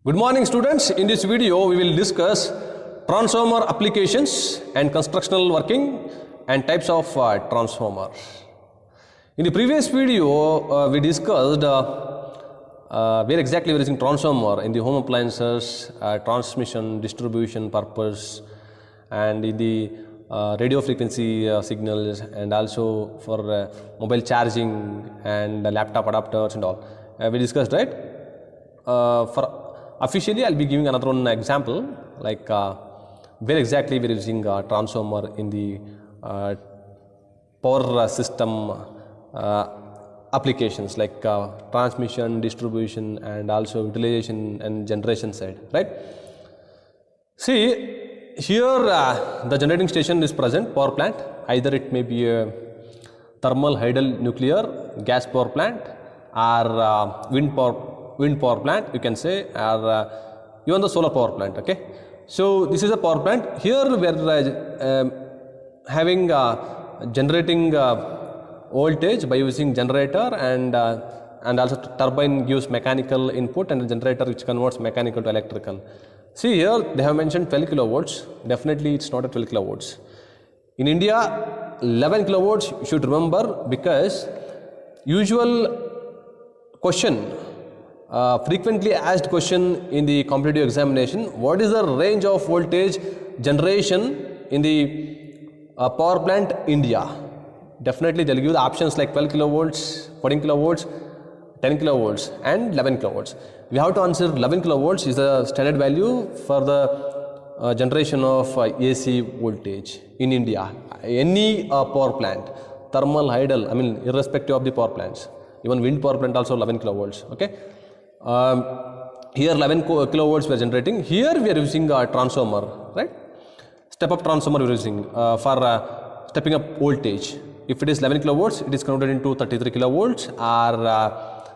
Good morning students. In this video we will discuss transformer applications and constructional working and types of transformer. In the previous video we discussed where exactly we are using transformer in the home appliances, transmission, distribution purpose, and in the radio frequency signals, and also for mobile charging and laptop adapters and all. We discussed, right? For officially, I'll be giving another one example, like where exactly we're using transformer in the power system applications, like transmission, distribution, and also utilization and generation side, right? See, here the generating station is present, power plant. Either it may be a thermal, hydel, nuclear, gas power plant, or wind power plant, you can say, or even the solar power plant. Okay, so this is a power plant. Here we are having generating voltage by using generator, and also turbine gives mechanical input, and the generator which converts mechanical to electrical. See, here they have mentioned 12 kilovolts. Definitely it's not a 12 kilovolts. In India, 11 kilovolts you should remember, because usual question, frequently asked question in the competitive examination: what is the range of voltage generation in the power plant India? Definitely they'll give the options like 12 kilovolts, 14 kilovolts, 10 kilovolts, and 11 kilovolts. We have to answer 11 kilovolts is the standard value for the generation of AC voltage in India. Any power plant, thermal, hydel, I mean irrespective of the power plants. Even wind power plant also 11 kilovolts. Okay. Here 11 kilovolts we are generating. Here we are using a transformer, right? Step up transformer we are using for stepping up voltage. If it is 11 kilovolts, it is converted into 33 kilovolts, or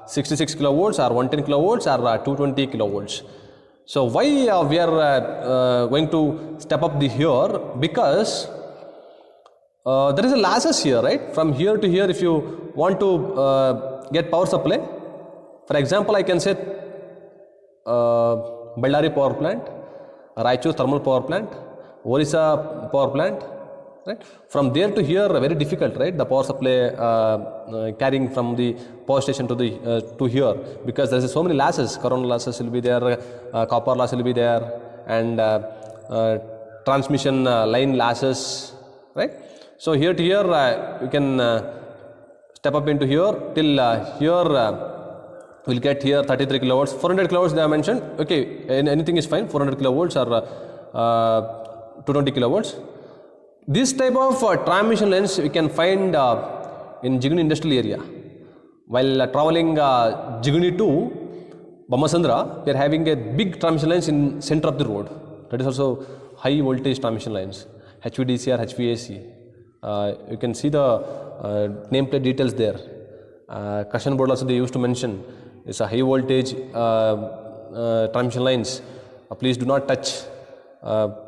66 kilovolts, or 110 kilovolts, or 220 kilovolts. So why we are going to step up the here? Because there is a losses here, right? From here to here, if you want to get power supply, for example, I can say Ballari power plant, Raichur thermal power plant, Orissa power plant, right? From there to here, very difficult, right? The power supply carrying from the power station to the to here, because there is so many losses. Corona losses will be there, copper loss will be there, and transmission line losses, right? So here to here, you can step up into here till here. We'll get here 33 kilovolts, 400 kilovolts they have mentioned. Okay, anything is fine, 400 kilovolts or 220 kilovolts. This type of transmission lines we can find in Jigni industrial area. While traveling Jigni to Bammasandra, we are having a big transmission lines in center of the road. That is also high voltage transmission lines, HVDC or HVAC. You can see the nameplate details there. Question board also they used to mention it's a high voltage transmission lines. Please do not touch.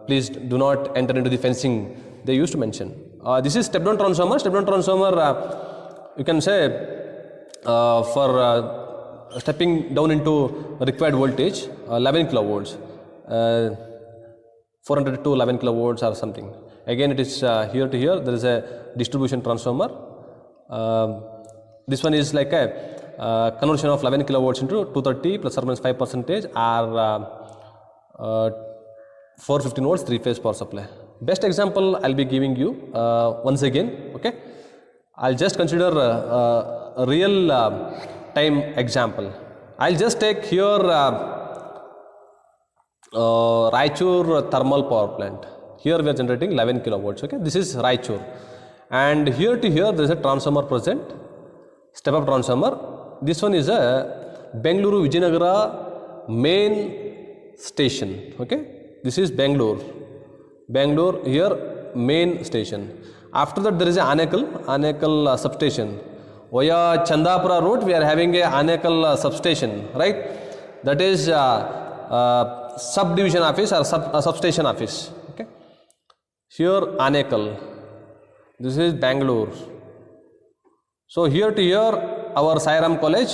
Please do not enter into the fencing. They used to mention. This is step down transformer. Step down transformer, you can say for stepping down into required voltage, 11 kilovolts, 400 to 11 kilovolts or something. Again, it is here to here. There is a distribution transformer. This one is like a conversion of 11 kilovolts into 230 plus or minus 5%, or 415 volts 3-phase power supply. Best example I'll be giving you once again. Okay, I'll just consider a real time example. I'll just take here Raichur thermal power plant. Here we are generating 11 kilovolts. Okay, this is Raichur, and here to here there is a transformer present, step up transformer. This one is a Bengaluru Vijayanagara main station. Okay, this is Bangalore here main station. After that there is a Anekal substation. Via Chandapura road we are having a Anekal substation, right? That is subdivision office or substation office. Okay, here Anekal. This is Bangalore. So here to here our Sai Ram College,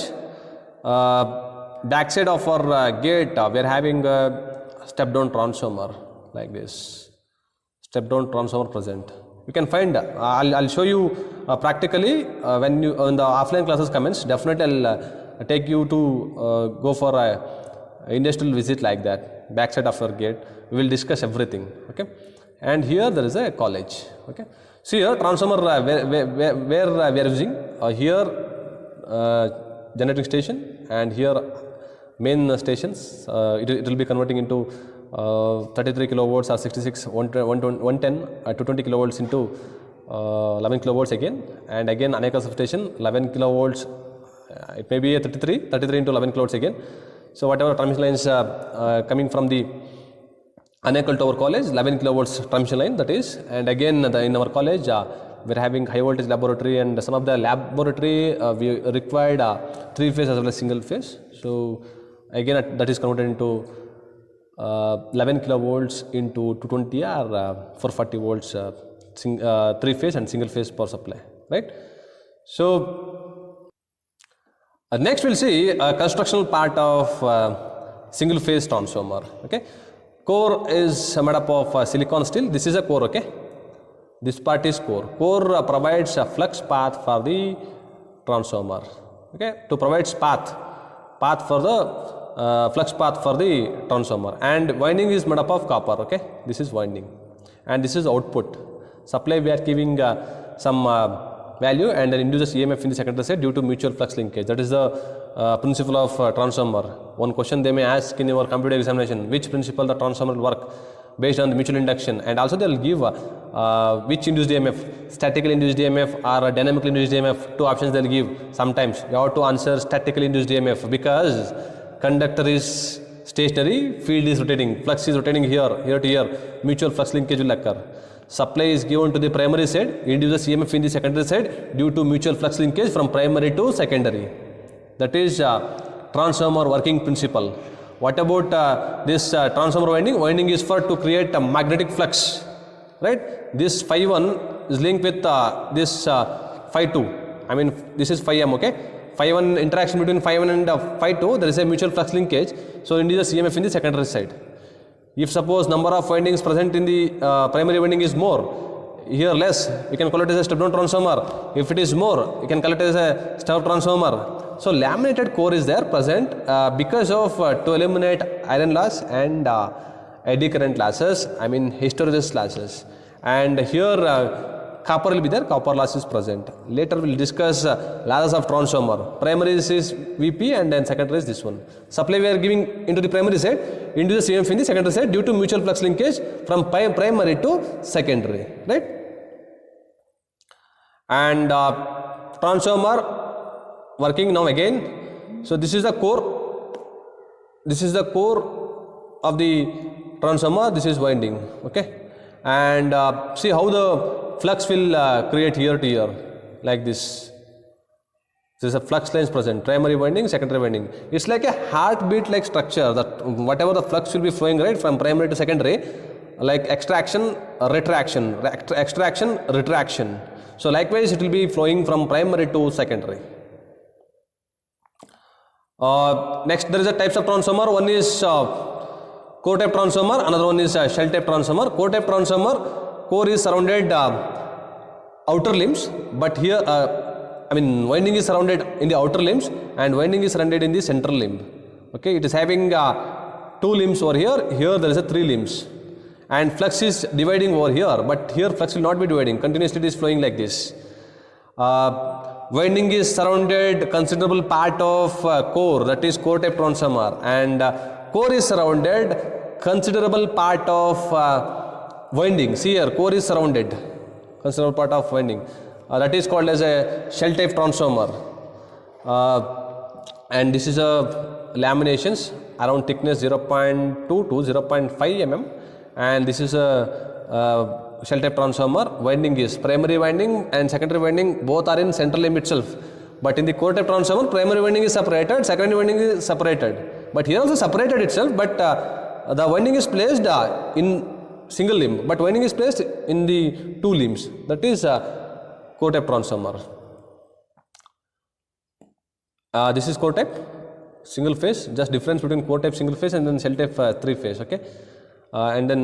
backside of our gate, we are having a step down transformer like this. Step down transformer present. You can find. I'll show you practically when the offline classes commence. Definitely, I'll take you to go for a industrial visit like that. Backside of our gate, we will discuss everything. Okay. And here there is a college. Okay. See here transformer where we are using here generating station, and here main stations. It will be converting into 33 kilovolts or 66 110 220 kilovolts into 11 kilovolts again, and again Aneka substation 11 kilovolts. It may be a 33 into 11 kilovolts again. So whatever transmission lines coming from the Anekal to our college, 11 kilovolts transmission line that is, and again in our college we are having high voltage laboratory, and some of the laboratory we required 3-phase as well as single phase. So again that is converted into 11 kilovolts into 220 or 440 volts 3-phase and single phase power supply, right? So next we'll see a constructional part of single phase transformer. Okay, core is made up of silicon steel. This is a core. Okay, this part is core. Core provides a flux path for the transformer. Okay, to provide path for the flux path for the transformer, and winding is made up of copper. Okay, this is winding, and this is output. Supply we are giving some value, and then induces EMF in the secondary side due to mutual flux linkage. That is the principle of transformer. One question they may ask in your computer examination: which principle the transformer will work based on the mutual induction, and also they will give which induced EMF, statically induced EMF or dynamically induced EMF. Two options they will give. Sometimes you have to answer statically induced EMF because conductor is stationary, field is rotating, flux is rotating here to here, mutual flux linkage will occur. Supply is given to the primary side, induces EMF in the secondary side due to mutual flux linkage from primary to secondary. That is transformer working principle. What about this transformer winding? Winding is for to create a magnetic flux, right? This phi 1 is linked with this phi 2. I mean this is phi m. Okay. Phi 1 interaction between phi 1 and phi 2, there is a mutual flux linkage, so induces EMF in the secondary side. If suppose number of windings present in the primary winding is more, here less, we can call it as a step down transformer. If it is more, you can call it as a step transformer. So laminated core is there present because of to eliminate iron loss and eddy current losses, I mean hysteresis losses. And here copper will be there, copper loss is present. Later we will discuss losses of transformer. Primary is VP and then secondary is this one. Supply we are giving into the primary side, induces EMF in the secondary side due to mutual flux linkage from primary to secondary, right? And transformer working now again. So this is the core. This is the core of the transformer. This is winding. Okay. And see how the flux will create here to here like this. There is a flux lines present, primary winding, secondary winding. It's like a heartbeat like structure, that whatever the flux will be flowing right from primary to secondary, like extraction, retraction, extraction, retraction. So likewise it will be flowing from primary to secondary. Next there is a types of transformer. One is core type transformer, another one is shell type transformer. Core type transformer, core is surrounded outer limbs, but here winding is surrounded in the outer limbs and winding is surrounded in the central limb. Okay, it is having 2 limbs over here. Here there is a 3 limbs, and flux is dividing over here, but here flux will not be dividing. Continuously it is flowing like this. Winding is surrounded considerable part of core, that is core type transformer, and core is surrounded considerable part of winding. See here, core is surrounded considerable part of winding. That is called as a shell type transformer. And this is a laminations around thickness 0.2 to 0.5 mm, and this is a shell type transformer. Winding is primary winding and secondary winding, both are in central limb itself. But in the core type transformer, primary winding is separated, secondary winding is separated. But here also separated itself, but the winding is placed in single limb, but winding is placed in the 2 limbs. That is core type transformer. This is core type. single phase, just difference between core type single phase and then cell type 3 phase, okay, and then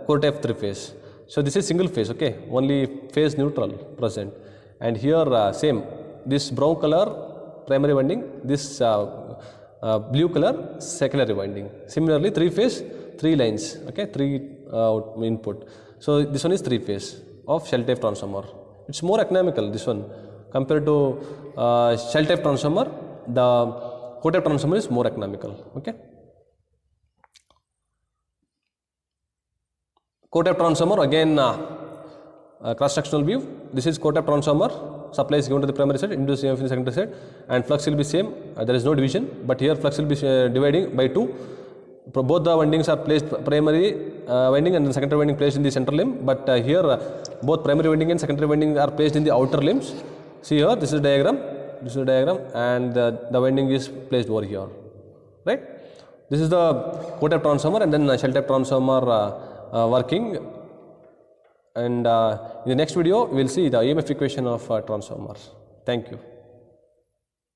core type 3 phase. So this is single phase, okay, only phase neutral present, and here same, this brown color primary winding, this blue color secondary winding. Similarly 3 phase, 3 lines, okay, 3 input. So this one is 3 phase of shell type transformer. It's more economical, this one, compared to shell type transformer. The core type transformer is more economical, okay. Core type transformer, again cross-sectional view. This is core type transformer. Supply is given to the primary side, induced EMF in the secondary side, and flux will be same. There is no division, but here flux will be dividing by 2. Both the windings are placed, primary winding and the secondary winding placed in the central limb, but here both primary winding and secondary winding are placed in the outer limbs. See here, this is diagram, and the winding is placed over here, right? This is the core type transformer, and then shell type transformer working. And in the next video we will see the EMF equation of transformers. Thank you.